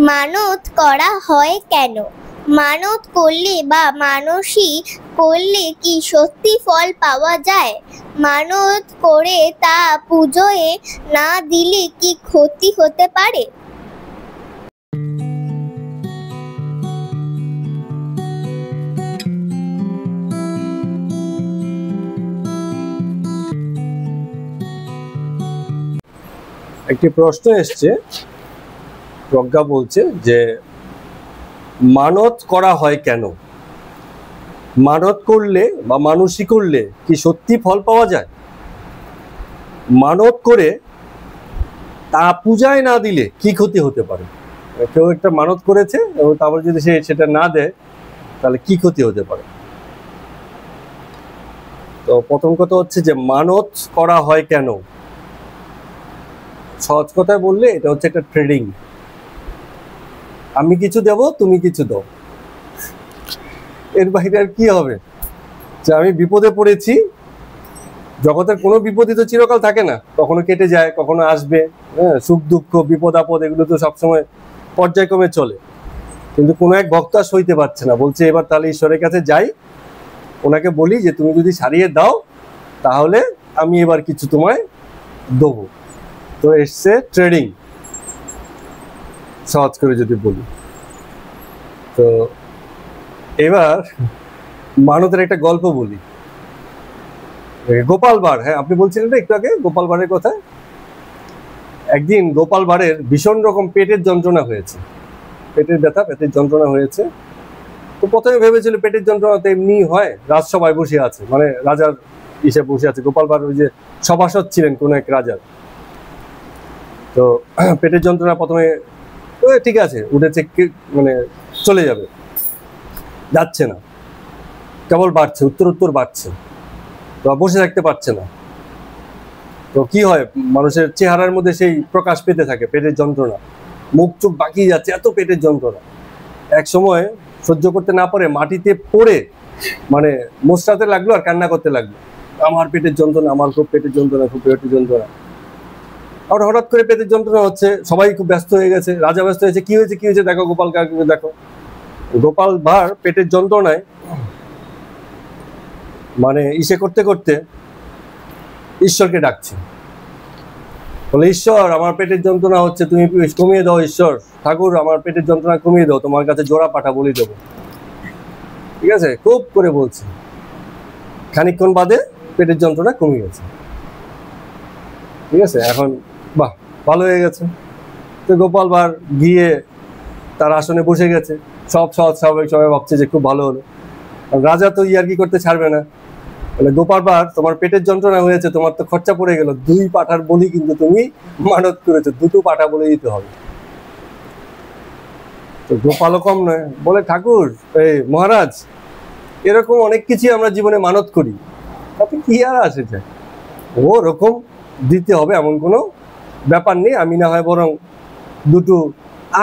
মানত করা হয় কেন? মানত করলে বা মানসিক করলে কি সত্যি ফল পাওয়া যায়? মানত করে তা পুজোয় না দিলে কি ক্ষতি হতে পারে? একটি প্রশ্ন এসছে, প্রজ্ঞা বলছে যে মানত করা হয় কেন? মানত করলে বা মানসিক করলে কি সত্যি ফল পাওয়া যায়? মানত করে তা পূজায় না দিলে কি ক্ষতি হতে পারে? কেউ একটা মানত করেছে এবং তারপর যদি সে সেটা না দেয় তাহলে কি ক্ষতি হতে পারে? তো প্রথম কথা হচ্ছে যে মানত করা হয় কেন। সহজ কথায় বললে এটা হচ্ছে একটা ট্রেডিং। আমি কিছু দেব, তুমি কিছু দাও, এর বাইরে আর কি হবে? যে আমি বিপদে পড়েছি, জগতের কোনো বিপদই তো চিরকাল থাকে না, কখনো কেটে যায়, কখনো আসবে। হ্যাঁ, সুখ দুঃখ বিপদ আপদ এগুলো তো সবসময় পর্যায়ক্রমে চলে। কিন্তু কোনো এক ভক্ত আর সইতে পারছে না, বলছে এবার তাহলে ঈশ্বরের কাছে যাই, ওনাকে বলি যে তুমি যদি সারিয়ে দাও তাহলে আমি এবার কিছু তোমায় দেবো। তো এসছে ট্রেডিং, সহজ করে যদি বলি। তো এবার মানতের একটা গল্প বলি। গোপাল ভাঁড়, হ্যাঁ আপনি বলছিলেন না একটু আগে গোপাল ভাঁড়ের কথা। একদিন গোপাল ভাঁড়ের ভীষণ রকম পেটের যন্ত্রণা হয়েছে, পেটের ব্যথা, পেটের যন্ত্রণা হয়েছে। তো প্রথমে ভেবেছিল পেটের যন্ত্রণা তো এমনি হয়, রাজসভায় বসে আছে, মানে রাজার হিসেবে বসে আছে। গোপাল ভাঁড় ওই যে সভাসদ ছিলেন কোন এক রাজার। তো পেটের যন্ত্রণা প্রথমে ঠিক আছে, উঠেছে, মানে চলে যাবে, যাচ্ছে না, কেবল বাড়ছে, উত্তর বাড়ছে, তো বসে থাকতে পারছে না। তো কি হয়, মানুষের চেহারার মধ্যে সেই প্রকাশ পেতে থাকে পেটের যন্ত্রণা, মুখ চোখ বাকিয়ে যাচ্ছে, এত পেটের যন্ত্রণা। এক সময় সহ্য করতে না পারে মাটিতে পড়ে মানে মোচড়াতে লাগলো আর কান্না করতে লাগলো, আমার পেটের যন্ত্রণা, আমার খুব পেটের যন্ত্রণা, খুব পেটের যন্ত্রণা। আর হঠাৎ করে পেটের যন্ত্রণা হচ্ছে, সবাই খুব ব্যস্ত হয়ে গেছে, রাজা ব্যস্ত হয়েছে, কি হয়েছে কি হয়েছে দেখো গোপাল কাকে দেখো। গোপাল ভাঁড় পেটের যন্ত্রণায় মানে ইসে করতে করতে ঈশ্বরকে ডাকছে, বলে ঈশ্বর আমার পেটের যন্ত্রণা হচ্ছে, তুমি কমিয়ে দাও, ঈশ্বর ঠাকুর আমার পেটের যন্ত্রণা কমিয়ে দাও, তোমার কাছে জোড়া পাঠা বলি দেবো। ঠিক আছে, খুব করে বলছে, খানিকক্ষণ বাদে পেটের যন্ত্রণা কমে গেছে। ঠিক আছে, এখন বাহ ভালো হয়ে গেছে। তো গোপাল ভাঁড় গিয়ে তার আসনে বসে গেছে, সব সহজ স্বাভাবিক, সবাই ভাবছে যে খুব ভালো হলো। রাজা তো ইয়ার্কি করতে ছাড়বে না, বলে গোপাল ভাঁড় তোমার পেটের যন্ত্রণা হয়েছে, তোমার তো খরচা পড়ে গেল, 2 পাঁঠার বলি কিন্তু তুমি মানত করেছো, 2টো পাঁঠা বলে দিতে হবে। তো গোপালও কম নয়, বলে ঠাকুর এই মহারাজ এরকম অনেক কিছু আমরা জীবনে মানত করি, তাতে কি আর আসে যায়, ওরকম দিতে হবে এমন কোনো ব্যাপার নেই, আমি না হয় বরং 2টো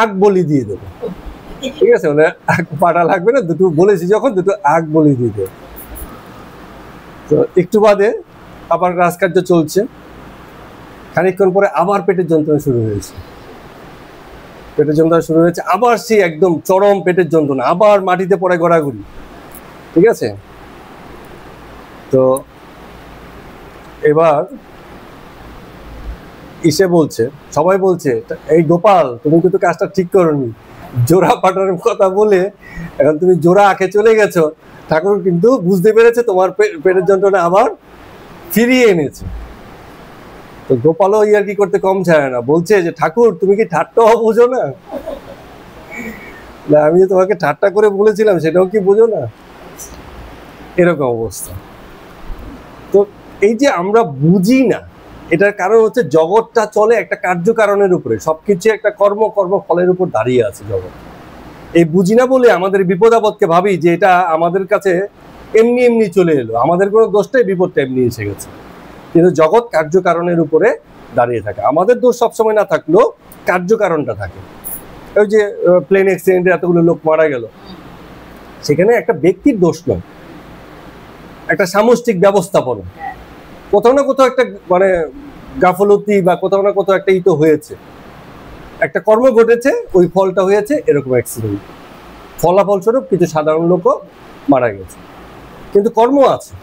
আগ বলি দিয়ে দেবো। ঠিক আছে, মানে 1 পাঁঠা লাগবে না, 2টো বলেছি যখন 2টো আগ বলি দিয়ে দেবো। তো একটু বাদে আবার রাজকার্য চলছে, খানিকক্ষণ পরে আবার পেটের যন্ত্রণা শুরু হয়েছে, পেটের যন্ত্রণা শুরু হয়েছে, আবার সেই একদম চরম পেটের যন্ত্রণা, আবার মাটিতে পড়ে গড়াগড়ি। ঠিক আছে, তো এবার ইসে বলছে, সবাই বলছে এই গোপাল তুমি কিন্তু কাজটা ঠিক করোনি, জোড়া পাঠার কথা বলে এখন তুমি জোড়া আঁকে চলে গেছো, ঠাকুর কিন্তু বুঝতে পেরেছে তোমার পেটের যন্ত্রণা আবার ফিরিয়ে এনেছে। তো গোপালও ইয়ার্কি করতে কম ছাড়ে না, বলছে যে ঠাকুর তুমি কি ঠাট্টাও বোঝো না, আমি যে তোমাকে ঠাট্টা করে বলেছিলাম সেটাও কি বোঝো না, এরকম অবস্থা। তো এই যে আমরা বুঝি না, এটার কারণ হচ্ছে জগৎটা চলে একটা কার্যকারণের উপরে, সবকিছু একটা কর্ম ফলের উপর দাঁড়িয়ে আছে জগৎ। এই বুঝি না বলে আমাদের বিপদ আপদকে ভাবি যে এটা আমাদের কাছে এমনি এমনি চলে এলো, আমাদের কোনো দোষটাই, বিপদটা এমনি এসে গেছে। কিন্তু জগৎ কার্যকারণের উপরে দাঁড়িয়ে থাকে, আমাদের দোষ সবসময় না থাকলেও কার্যকারণটা থাকে। ওই যে প্লেন অ্যাক্সিডেন্টে এতগুলো লোক মারা গেল, সেখানে একটা ব্যক্তির দোষ নয়, একটা সামষ্টিক ব্যবস্থাপনা, কোথাও না কোথাও একটা মানে গাফলতি বা কোথাও না কোথাও একটা তো হয়েছে। একটা কর্ম ঘটেছে, ওই ফলটা হয়েছে এরকম অ্যাক্সিডেন্ট, ফলাফলস্বরূপ কিছু সাধারণ লোকও মারা গেছে, কিন্তু কর্ম আছে।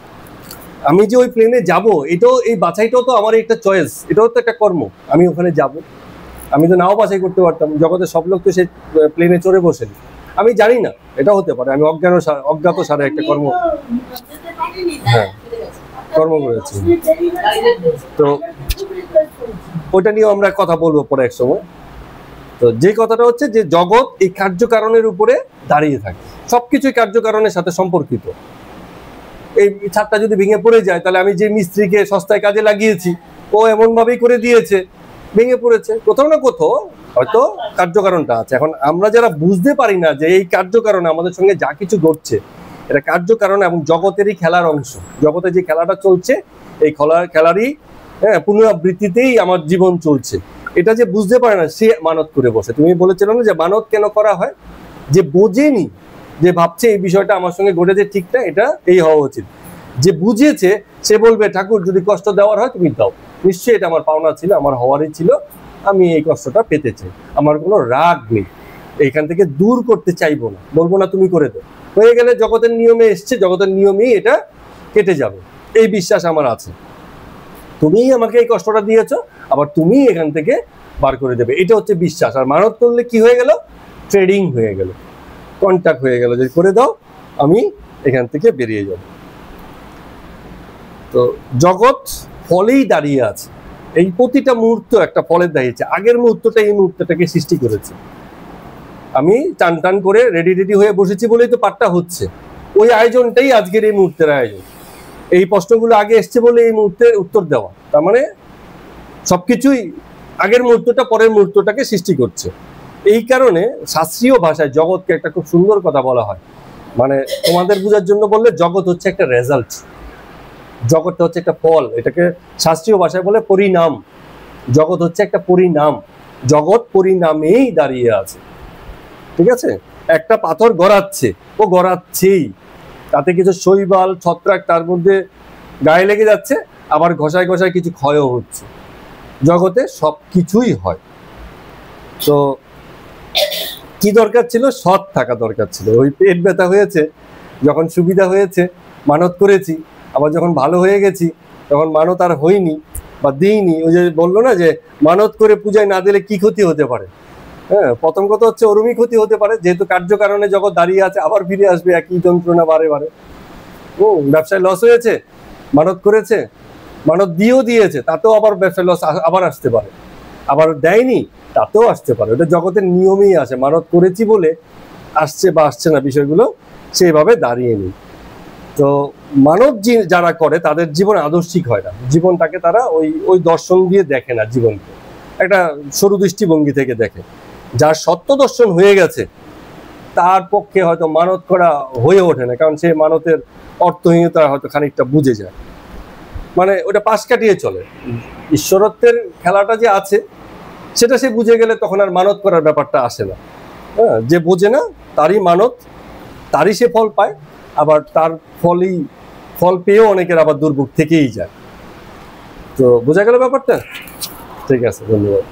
আমি যে ওই প্লেনে যাব, এটাও, এই বাছাইটাও তো আমার একটা চয়েস, এটাও তো একটা কর্ম। আমি ওখানে যাব, আমি তো নাও বাছাই করতে পারতাম। জগতের সব লোক তো সেই প্লেনে চড়ে বসেন, আমি জানি না, এটা হতে পারে আমি অজ্ঞাত সারে একটা কর্ম, হ্যাঁ, কর্ম করেছি। তো ওইটা নিয়েও আমরা কথা বলবো পরে এক সময়। তো যে কথাটা হচ্ছে যে জগৎ এই কার্যকারণের উপরে দাঁড়িয়ে থাকে, সবকিছুই কার্যকারণের সাথে সম্পর্কিত। এই ছাদটা যদি ভেঙে পড়ে যায়, তাহলে আমি যে মিস্ত্রিকে সস্তায় কাজে লাগিয়েছি, ও এমন ভাবেই করে দিয়েছে, ভেঙে পড়েছে, কোথাও না কোথাও হয়তো কার্যকারণটা আছে। এখন আমরা যারা বুঝতে পারি না যে এই কার্যকারণে আমাদের সঙ্গে যা কিছু ঘটছে এটা কার্যকারণ এবং জগতেরই খেলার অংশ, জগতে যে খেলাটা চলছে এই খেলারই পুনরাবৃত্তিতেই আমার জীবন চলছে, এটা যে বুঝতে পারে না সে মানত করে বসে। তুমি বলেছিলে না যে মানত কেন করা হয়, যে বোঝেনি, যে ভাবছে এই বিষয়টা আমার সঙ্গে ঘটেছে ঠিক না, এটা এই হওয়া উচিত। যে বুঝেছে সে বলবে ঠাকুর যদি কষ্ট দেওয়ার হয় তুমি দাও, নিশ্চয়ই এটা আমার পাওনা ছিল, আমার হওয়ারই ছিল, আমি এই কষ্টটা পেতে চাই, আমার কোনো রাগ নেই, এইখান থেকে দূর করতে চাইবো না, বলবো না তুমি করে দাও, হয়ে গেলে জগতের নিয়মে এসছে, জগতের নিয়মেই এটা কেটে যাবে, এই বিশ্বাস আমার আছে। তুমিই আমাকে এই কষ্টটা দিয়েছো, আবার তুমি এখান থেকে বার করে দেবে, এটা হচ্ছে বিশ্বাস। আর মানত করলে কি হয়ে গেল, ট্রেডিং হয়ে গেল, কন্ট্যাক্ট হয়ে গেল, যে করে দাও আমি এখান থেকে বেরিয়ে যাব। তো জগৎ ফলেই দাঁড়িয়ে আছে, এই প্রতিটা মুহূর্ত একটা ফলের দাঁড়িয়েছে, আগের মুহূর্তটা এই মুহূর্তটাকে সৃষ্টি করেছে। আমি টান টান করে রেডি হয়ে বসেছি বলেই তো পাঠটা হচ্ছে, ওই আয়োজনটাই আজকের এই মুহূর্তের আয়োজন, এই প্রশ্নগুলো আগে এসছে বলে এই মুহূর্তের উত্তর দেওয়া, তার মানে সবকিছুই আগের মুহূর্তটা পরের মুহূর্তটাকে সৃষ্টি করছে। এই কারণে শাস্ত্রীয় ভাষায় জগৎকে একটা খুব সুন্দর কথা বলা হয়, মানে তোমাদের বোঝার জন্য বললে জগৎ হচ্ছে একটা রেজাল্ট, জগৎটা হচ্ছে একটা ফল, এটাকে শাস্ত্রীয় ভাষায় বলে পরিণাম। জগৎ হচ্ছে একটা পরিণাম, জগৎ পরিণামেই দাঁড়িয়ে আছে, ঠিক আছে? একটা পাথর গড়াচ্ছে, ও গড়াচ্ছেই, তাতে কিছু শৈবাল ছত্রাক তার মধ্যে গায়ে লেগে যাচ্ছে, আবার ঘষায় ঘষায় কিছু ক্ষয়ও হচ্ছে, জগতে সব কিছুই হয়। তো কি দরকার ছিল, সৎ থাকা দরকার ছিল। ওই পেট ব্যথা হয়েছে, যখন সুবিধা হয়েছে মানত করেছি, আবার যখন ভালো হয়ে গেছি তখন মানত আর হয়নি বা দিইনি। ওই যে বললো না যে মানত করে পূজায় না দিলে কি ক্ষতি হতে পারে, হ্যাঁ, প্রথম কথা হচ্ছে ওরমই ক্ষতি হতে পারে, যেহেতু কার্যকারণে জগৎ দাঁড়িয়ে আছে, আবার ফিরে আসবে একই যন্ত্রণা বারে বারে। ব্যবসায় লস হয়েছে, মানত করেছে, মানত দিয়েছে, তাতেও আবার ব্যবসায় লস আবার আসতে পারে, আবার দেয়নি তাতেও আসতে পারে, ওটা জগতের নিয়মেই আসে। মানত করেছি বলে আসছে বা আসছে না বিষয়গুলো সেইভাবে দাঁড়িয়ে নেই। তো মানব যারা করে তাদের জীবন আদর্শিক হয় না, জীবনটাকে তারা ওই দর্শন দিয়ে দেখে না, জীবনকে একটা সরু দৃষ্টিভঙ্গি থেকে দেখে। যার সত্য দর্শন হয়ে গেছে তার পক্ষে হয়তো মানত করা হয়ে ওঠে না, কারণ সে মানতের অর্থহীনতা হয়তো খানিকটা বুঝে যায়, মানে ওটা পাশ কাটিয়ে চলে। ঈশ্বরত্বের খেলাটা যে আছে সেটা সে বুঝে গেলে তখন আর মানত করার ব্যাপারটা আসে না। হ্যাঁ, যে বোঝে না তারই মানত, তারই সে ফল পায়, আবার তার ফল পেয়েও অনেকের আবার দুর্ভোগ থেকেই যায়। তো বোঝা গেল ব্যাপারটা? ঠিক আছে, ধন্যবাদ।